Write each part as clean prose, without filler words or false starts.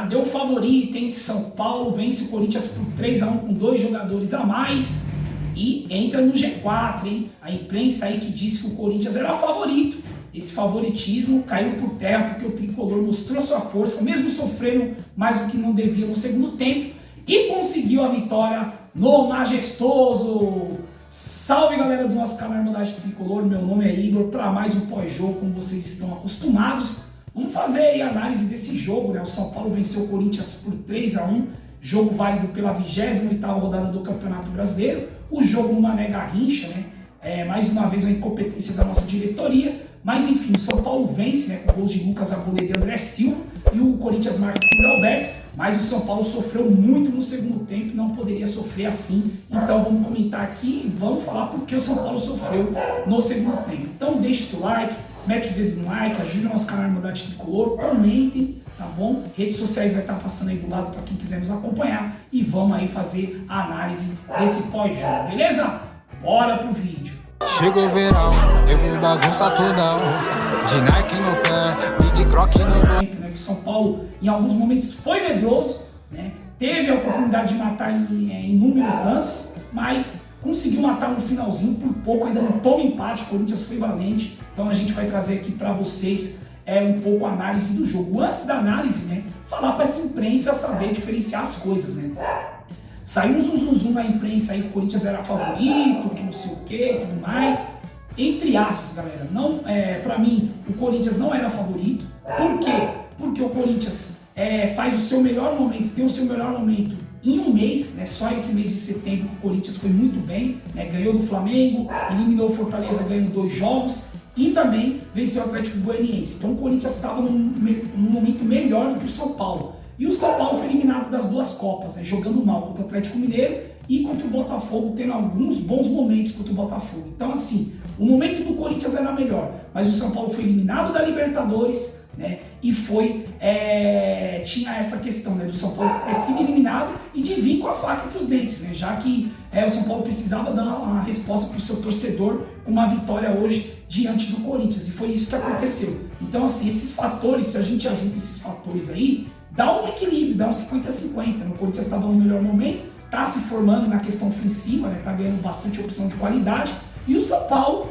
rodada, é o favorito, hein? São Paulo vence o Corinthians por 3-1 com 2 jogadores a mais e entra no G4, hein? A imprensa aí que disse que o Corinthians era favorito. Esse favoritismo caiu por terra porque o tricolor mostrou sua força, mesmo sofrendo mais do que não devia no segundo tempo, e conseguiu a vitória no majestoso. Salve, galera do nosso canal Irmandade Tricolor, meu nome é Igor, para mais um pós-jogo, como vocês estão acostumados. Vamos fazer aí a análise desse jogo, né? O São Paulo venceu o Corinthians por 3-1, jogo válido pela 28ª rodada do Campeonato Brasileiro, o jogo no Mané Garrincha, né? Mais uma vez uma incompetência da nossa diretoria, mas enfim, o São Paulo vence, né, com gols de Lucas Arboleda e André Silva, e o Corinthians marca com o Alberto, mas o São Paulo sofreu muito no segundo tempo, não poderia sofrer assim. Então vamos comentar aqui e vamos falar porque o São Paulo sofreu no segundo tempo. Então deixe o seu like, mete o dedo no like, ajude o nosso canal Irmandade Tricolor, comentem, tá bom? Redes sociais vai estar passando aí do lado para quem quiser nos acompanhar e vamos aí fazer a análise desse pós-jogo, beleza? Bora pro vídeo. Chegou o verão, eu vou bagunçar tudão. De Nike no pé, Big Croc no né, que o São Paulo em alguns momentos foi medroso, né, teve a oportunidade de matar em inúmeros lances, mas conseguiu matar no finalzinho por pouco, ainda não toma empate, o Corinthians foi valente. Então a gente vai trazer aqui para vocês um pouco a análise do jogo. Antes da análise, né, falar para essa imprensa saber diferenciar as coisas, né? Saiu um zum na imprensa aí que o Corinthians era favorito, que não sei o que, tudo mais. Entre aspas, galera, não, pra mim o Corinthians não era favorito. Por quê? Porque o Corinthians faz o seu melhor momento, tem o seu melhor momento em um mês, né? Só esse mês de setembro que o Corinthians foi muito bem, né? Ganhou do Flamengo, eliminou o Fortaleza ganhando 2 jogos e também venceu o Atlético Goianiense. Então o Corinthians estava num momento melhor do que o São Paulo. E o São Paulo foi eliminado das 2 Copas, né? Jogando mal contra o Atlético Mineiro e contra o Botafogo, tendo alguns bons momentos contra o Botafogo. Então assim, o momento do Corinthians era melhor, mas o São Paulo foi eliminado da Libertadores, né? E tinha essa questão, né, do São Paulo ter sido eliminado e de vir com a faca entre os dentes, né? Já que o São Paulo precisava dar uma resposta para o seu torcedor com uma vitória hoje diante do Corinthians, e foi isso que aconteceu. Então assim, esses fatores, se a gente ajunta esses fatores aí, dá um equilíbrio, dá um 50-50. O Corinthians estava no melhor momento, está se formando na questão ofensiva, né? Tá ganhando bastante opção de qualidade. E o São Paulo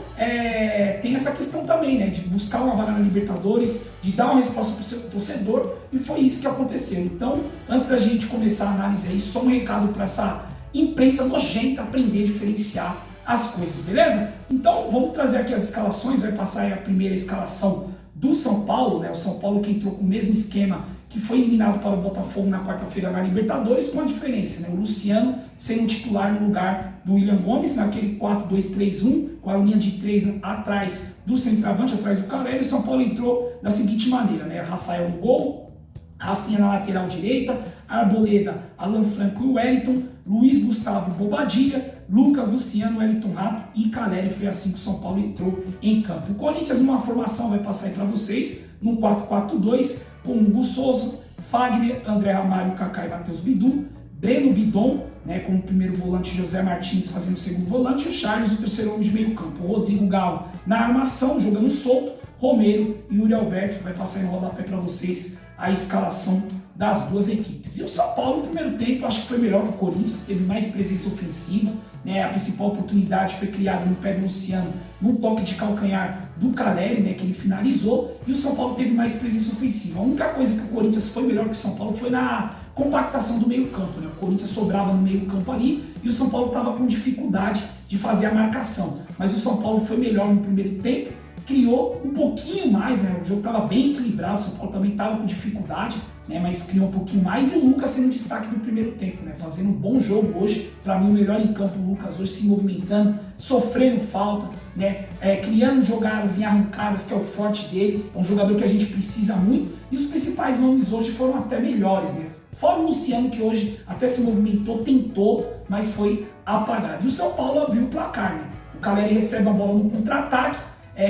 tem essa questão também, né? De buscar uma vaga na Libertadores, de dar uma resposta para o seu torcedor, e foi isso que aconteceu. Então, antes da gente começar a análise aí, só um recado para essa imprensa nojenta aprender a diferenciar as coisas, beleza? Então, vamos trazer aqui as escalações, vai passar aí a primeira escalação do São Paulo, né? O São Paulo que entrou com o mesmo esquema que foi eliminado para o Botafogo na quarta-feira na Libertadores, com a diferença, né? O Luciano sendo titular no lugar do William Gomes, naquele 4-2-3-1, com a linha de 3 atrás do centroavante, atrás do Caleri. O São Paulo entrou da seguinte maneira, né? Rafael no gol, Rafinha na lateral direita, Arboleda, Alan Franco e Wellington, Luiz Gustavo Bobadilla, Lucas Luciano, Wellington Rato e Caleri. Foi assim que o São Paulo entrou em campo. O Corinthians, numa formação, vai passar aí para vocês, num 4-4-2, com Hugo Souza, Fagner, André Ramalho, Kaká e Matheus Bidu, Breno Bidon, né, como primeiro volante, José Martins fazendo o segundo volante, e o Charles, o terceiro homem de meio campo, o Rodrigo Galo na armação, jogando solto, Romero e Yuri Alberto. Vai passar em rodapé para vocês a escalação das 2 equipes. E o São Paulo, no primeiro tempo, acho que foi melhor que o Corinthians, teve mais presença ofensiva, né? A principal oportunidade foi criada no pé do Luciano, no toque de calcanhar do Caleri, né, que ele finalizou, e o São Paulo teve mais presença ofensiva. A única coisa que o Corinthians foi melhor que o São Paulo foi na compactação do meio campo, né? O Corinthians sobrava no meio campo ali e o São Paulo estava com dificuldade de fazer a marcação. Mas o São Paulo foi melhor no primeiro tempo, criou um pouquinho mais, né? O jogo estava bem equilibrado, o São Paulo também estava com dificuldade, né? Mas criou um pouquinho mais, e o Lucas sendo destaque no primeiro tempo, né? Fazendo um bom jogo hoje, para mim o melhor em campo, o Lucas hoje se movimentando, sofrendo falta, né? Criando jogadas em arrancadas, que é o forte dele, é um jogador que a gente precisa muito, e os principais nomes hoje foram até melhores, né? Fora o Luciano, que hoje até se movimentou, tentou, mas foi apagado. E o São Paulo abriu o placar, né? O Caleri recebe a bola no contra-ataque,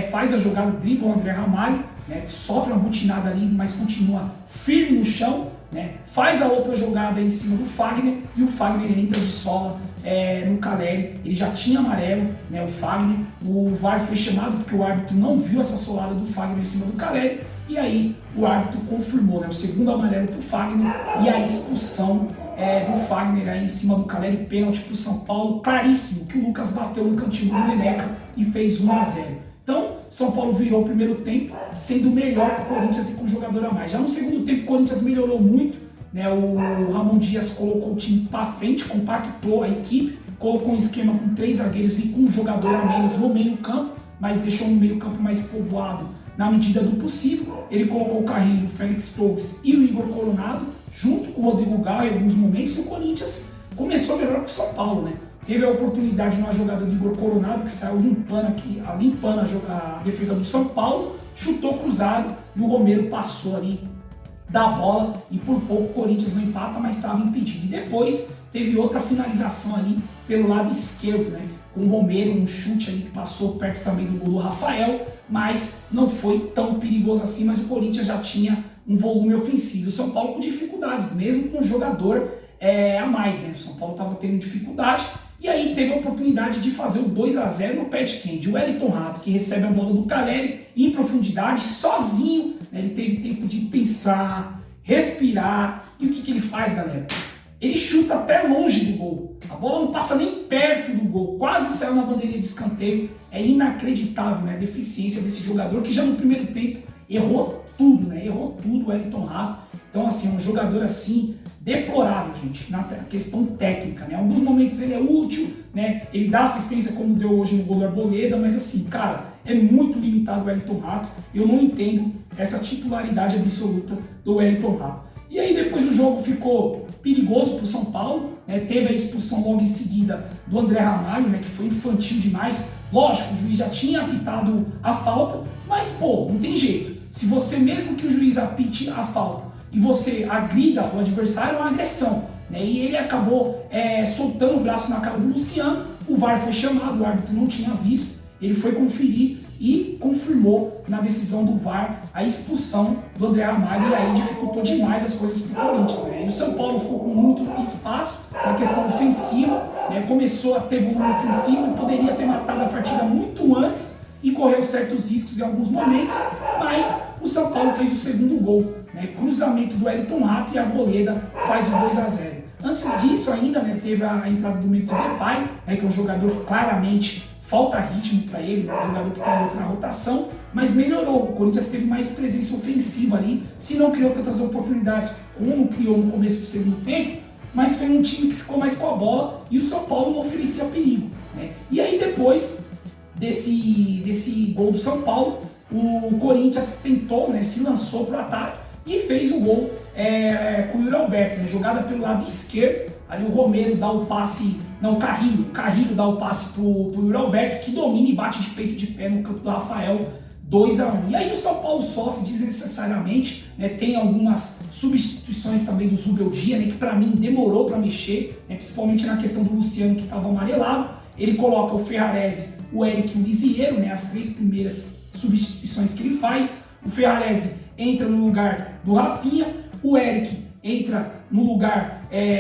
faz a jogada, dribla o André Ramalho, né? Sofre uma butinada ali, mas continua firme no chão, né? Faz a outra jogada em cima do Fagner, e o Fagner entra de sola no Caleri. Ele já tinha amarelo, né? O Fagner, o VAR foi chamado porque o árbitro não viu essa solada do Fagner em cima do Caleri, E aí o árbitro confirmou, né, o segundo amarelo para o Fagner e a expulsão do Fagner aí em cima do Caleri, pênalti para o São Paulo, claríssimo, que o Lucas bateu no cantinho do Neneca e fez 1-0. Então, São Paulo virou o primeiro tempo sendo melhor que o Corinthians e com um jogador a mais. Já no segundo tempo, o Corinthians melhorou muito, né? O Ramon Dias colocou o time para frente, compactou a equipe, colocou um esquema com 3 zagueiros e com um jogador a menos no meio campo, mas deixou um meio campo mais povoado na medida do possível. Ele colocou o Carrilho, o Félix Torres e o Igor Coronado, junto com o Rodrigo Galo em alguns momentos. O Corinthians começou melhor que o São Paulo, né? Teve a oportunidade numa jogada do Igor Coronado, que saiu limpando a defesa do São Paulo, chutou cruzado e o Romero passou ali da bola e por pouco o Corinthians não empata, mas estava impedido. E depois teve outra finalização ali pelo lado esquerdo, né? Com o Romero, um chute ali que passou perto também do gol do Rafael, mas não foi tão perigoso assim, mas o Corinthians já tinha um volume ofensivo. O São Paulo com dificuldades, mesmo com um jogador a mais, né? O São Paulo estava tendo dificuldade. E aí teve a oportunidade de fazer o 2-0 no pé de quem? De Wellington Rato, que recebe a bola do Caleri em profundidade, sozinho, né? Ele teve tempo de pensar, respirar, e o que ele faz, galera? Ele chuta até longe do gol. A bola não passa nem perto do gol, quase saiu na bandeirinha de escanteio. É inacreditável, né? A deficiência desse jogador, que já no primeiro tempo errou tudo, né? Errou tudo, o Wellington Rato. Então, assim, um jogador assim, deplorável, gente, na questão técnica, né? Em alguns momentos ele é útil, né? Ele dá assistência como deu hoje no gol do Arboleda, mas assim, cara, é muito limitado o Wellington Rato. Eu não entendo essa titularidade absoluta do Wellington Rato. E aí depois o jogo ficou perigoso para o São Paulo, né? Teve a expulsão logo em seguida do André Ramalho, né? Que foi infantil demais. Lógico, o juiz já tinha apitado a falta, mas pô, não tem jeito. Se você, mesmo que o juiz apite a falta, e você agrida o adversário, é uma agressão, né? E ele acabou soltando o braço na cara do Luciano, o VAR foi chamado, o árbitro não tinha visto, ele foi conferir e confirmou na decisão do VAR a expulsão do André Ramalho, e aí dificultou demais as coisas para o Corinthians, né? E o São Paulo ficou com muito espaço na questão ofensiva, né? Começou a ter volume ofensivo e poderia ter matado a partida muito antes e correu certos riscos em alguns momentos, mas o São Paulo fez o segundo gol, né? Cruzamento do Wellington Rato e a Arboleda faz o 2-0. Antes disso ainda, né, teve a entrada do Memphis Depay, né, que é um jogador que claramente falta ritmo para ele, né, um jogador que está em outra rotação, mas melhorou. O Corinthians teve mais presença ofensiva ali, se não criou tantas oportunidades como criou no começo do segundo tempo, mas foi um time que ficou mais com a bola e o São Paulo não oferecia perigo, né? E aí depois desse gol do São Paulo, o Corinthians tentou, né, se lançou para o ataque e fez o gol com o Yuri Alberto, né, jogada pelo lado esquerdo. Ali o Romero dá o passe, não, o Carrilho dá o passe pro Yuri Alberto, que domina e bate de peito de pé no campo do Rafael, 2-1. E aí o São Paulo sofre desnecessariamente, né, tem algumas substituições também do Zubeldia, né, que para mim demorou para mexer, né, principalmente na questão do Luciano, que estava amarelado. Ele coloca o Ferrarese, o Eric e o Lisieiro, né, as 3 primeiras substituições que ele faz. O Ferrarese entra no lugar do Rafinha, o Eric entra no lugar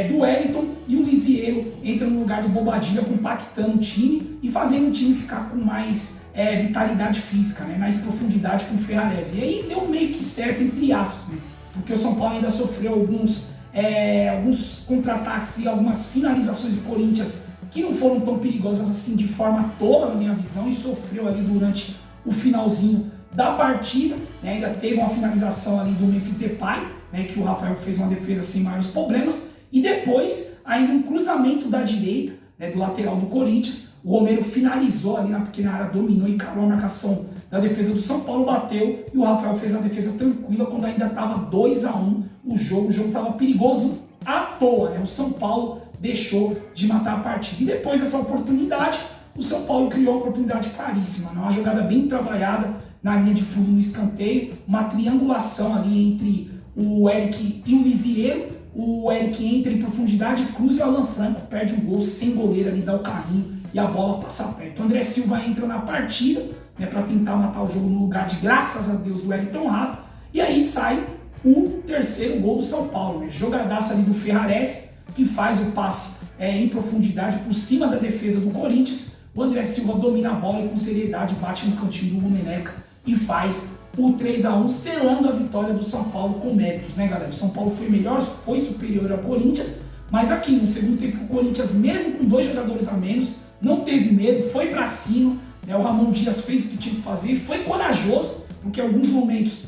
do Wellington e o Lisieiro entra no lugar do Bobadilha, compactando o time e fazendo o time ficar com mais vitalidade física, né, mais profundidade com o Ferrarese. E aí deu meio que certo, entre aspas, né, porque o São Paulo ainda sofreu alguns contra-ataques e algumas finalizações do Corinthians que não foram tão perigosas assim de forma toda, na minha visão, e sofreu ali durante o finalzinho da partida, né? Ainda teve uma finalização ali do Memphis Depay, né, que o Rafael fez uma defesa sem maiores problemas, e depois ainda um cruzamento da direita, né, do lateral do Corinthians. O Romero finalizou ali na pequena área, dominou, encarou a marcação da defesa do São Paulo, bateu, e o Rafael fez a defesa tranquila quando ainda estava 2-1 o jogo estava perigoso à toa, né? O São Paulo deixou de matar a partida. E depois dessa oportunidade, o São Paulo criou uma oportunidade claríssima, né? Uma jogada bem trabalhada na linha de fundo no escanteio, uma triangulação ali entre o Eric e o Lisieiro. O Eric entra em profundidade, cruza e o Alan Franco perde um gol sem goleiro ali, dá o carrinho e a bola passa perto. O André Silva entra na partida, né, para tentar matar o jogo no lugar de, graças a Deus, do Wellington Rato. E aí sai o terceiro gol do São Paulo, né? Jogadaça ali do Ferrarese, que faz o passe em profundidade por cima da defesa do Corinthians. O André Silva domina a bola e com seriedade bate no cantinho do Neneca e faz o 3-1, selando a vitória do São Paulo com méritos, né, galera? O São Paulo foi melhor, foi superior ao Corinthians, mas aqui no segundo tempo o Corinthians, mesmo com 2 jogadores a menos, não teve medo, foi pra cima, né? O Ramon Dias fez o que tinha que fazer, foi corajoso, porque em alguns momentos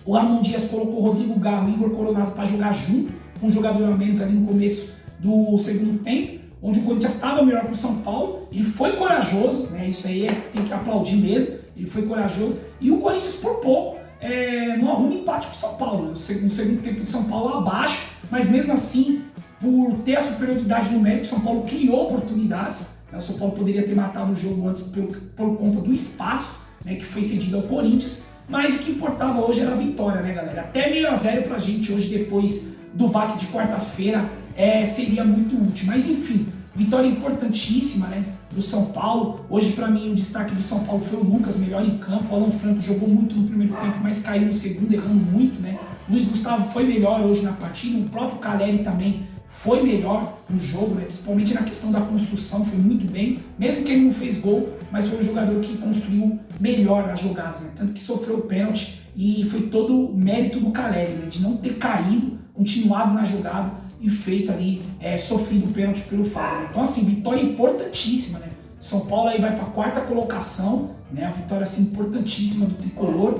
o Ramon Dias colocou o Rodrigo Garro e Igor Coronado para jogar junto, com um jogador a menos ali no começo do segundo tempo, onde o Corinthians estava melhor para o São Paulo. Ele foi corajoso, né? Isso aí tem que aplaudir mesmo, ele foi corajoso, e o Corinthians por pouco não arruma empate com o São Paulo, né? O segundo tempo do São Paulo abaixo, mas mesmo assim, por ter a superioridade numérica, o São Paulo criou oportunidades, né? O São Paulo poderia ter matado o jogo antes por conta do espaço, né, que foi cedido ao Corinthians, mas o que importava hoje era a vitória, né, galera? Até 0-0 pra gente hoje, depois do baque de quarta-feira, seria muito útil. Mas enfim, vitória importantíssima, né, do São Paulo. Hoje, pra mim, o destaque do São Paulo foi o Lucas, melhor em campo. O Alan Franco jogou muito no primeiro tempo, mas caiu no segundo, errando muito, né? Luiz Gustavo foi melhor hoje na partida, o próprio Caleri também foi melhor no jogo, né? Principalmente na questão da construção, foi muito bem, mesmo que ele não fez gol, mas foi o jogador que construiu melhor as jogadas, né? Tanto que sofreu o pênalti e foi todo o mérito do Caleri, né? De não ter caído, continuado na jogada e feito ali, sofrido o pênalti pelo Fábio, né? Então assim, vitória importantíssima, né? São Paulo aí vai para a 4ª colocação, né? A vitória assim, importantíssima do tricolor.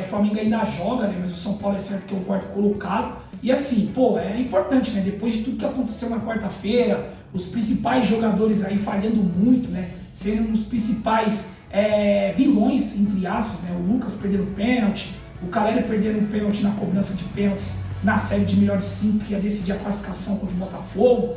O Flamengo ainda joga, né? Mas o São Paulo é certo que é o 4º colocado. E assim, pô, é importante, né? Depois de tudo que aconteceu na quarta-feira, os principais jogadores aí falhando muito, né? Sendo os principais vilões, entre aspas, né? O Lucas perdendo pênalti, o Caleri perdendo pênalti na cobrança de pênaltis na série de melhores 5, que ia decidir a classificação contra o Botafogo.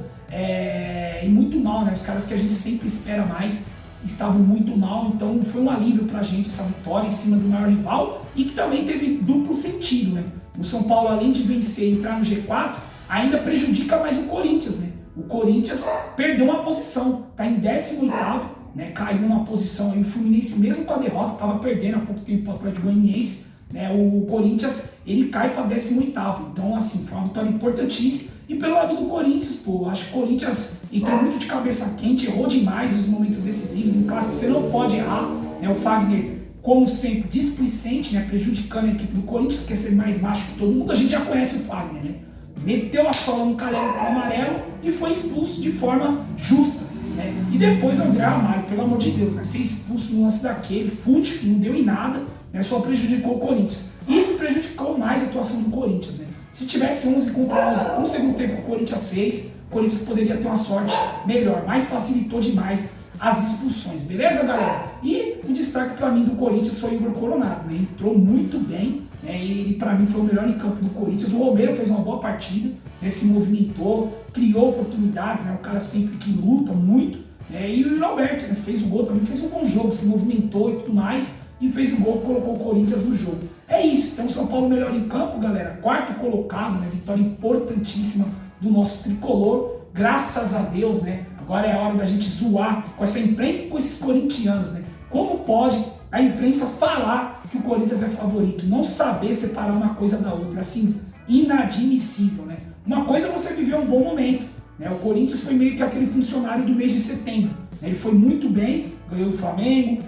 E muito mal, né? Os caras que a gente sempre espera mais estavam muito mal, então foi um alívio pra gente essa vitória em cima do maior rival e que também teve duplo sentido, né? O São Paulo, além de vencer e entrar no G4, ainda prejudica mais o Corinthians, né? O Corinthians perdeu uma posição, tá em 18º, né? Caiu uma posição aí, o Fluminense mesmo com a derrota, estava perdendo há pouco tempo para o Atlético Goianiense, né? O Corinthians, ele cai para 18º, então assim, foi uma vitória importantíssima. E pelo lado do Corinthians, pô, acho que o Corinthians entrou muito de cabeça quente, errou demais nos momentos decisivos, em clássico você não pode errar, né? O Fagner, como sempre, displicente, né? Prejudicando a equipe do Corinthians, quer ser mais macho que todo mundo, a gente já conhece o Fagner, né? Meteu a sola no Caleri com o amarelo e foi expulso de forma justa, né? E depois o André Ramalho, pelo amor de Deus, né? Ser expulso no lance daquele, fútil, que não deu em nada, né? Só prejudicou o Corinthians. Isso prejudicou mais a atuação do Corinthians, né? Se tivesse 11 contra 11 no segundo tempo que o Corinthians fez, o Corinthians poderia ter uma sorte melhor, mas facilitou demais as expulsões, beleza, galera? E o destaque para mim do Corinthians foi o Igor Coronado, né? Entrou muito bem, né? Ele para mim foi o melhor em campo do Corinthians. O Romero fez uma boa partida, né? Se movimentou, criou oportunidades, né? O cara sempre que luta muito, né? E o Alberto, né? Fez o gol também, fez um bom jogo, se movimentou e tudo mais, e fez o gol, colocou o Corinthians no jogo. É isso, então o São Paulo melhor em campo, galera, 4º colocado, né? Vitória importantíssima do nosso tricolor, graças a Deus, né? Agora é a hora da gente zoar com essa imprensa e com esses corintianos, né? Como pode a imprensa falar que o Corinthians é favorito, não saber separar uma coisa da outra, assim, inadmissível, né? Uma coisa é você viver um bom momento, né? O Corinthians foi meio que aquele funcionário do mês de setembro, né? Ele foi muito bem, ganhou do Flamengo,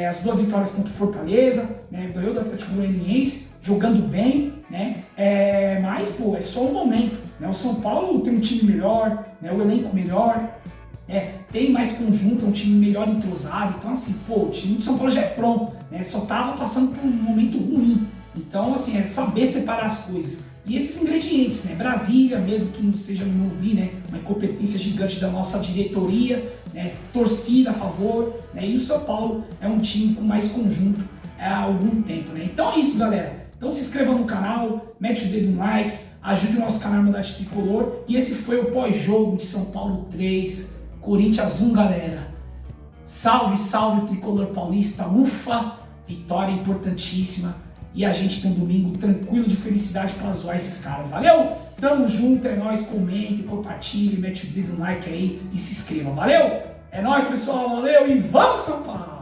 as 2 vitórias contra o Fortaleza, né? Ganhou do Atlético Goianiense, jogando bem, né? Mas, pô, é só um momento, né? O São Paulo tem um time melhor, né? O elenco melhor, tem mais conjunto, é um time melhor entrosado, então assim, pô, o time do São Paulo já é pronto, né? Só tava passando por um momento ruim, então assim, é saber separar as coisas. E esses ingredientes, né? Brasília, mesmo que não seja no Morumbi, né? Uma incompetência gigante da nossa diretoria, né? Torcida a favor, né? E o São Paulo é um time com mais conjunto há algum tempo, né? Então é isso, galera. Então se inscreva no canal, mete o dedo no like, ajude o nosso canal Irmandade Tricolor. E esse foi o pós-jogo de São Paulo 3, Corinthians 1, galera. Salve, salve, Tricolor Paulista, ufa! Vitória importantíssima. E a gente tem um domingo tranquilo de felicidade para zoar esses caras. Valeu? Tamo junto, é nóis. Comente, compartilhe, mete o dedo no like aí e se inscreva. Valeu? É nóis, pessoal. Valeu e vamos, São Paulo!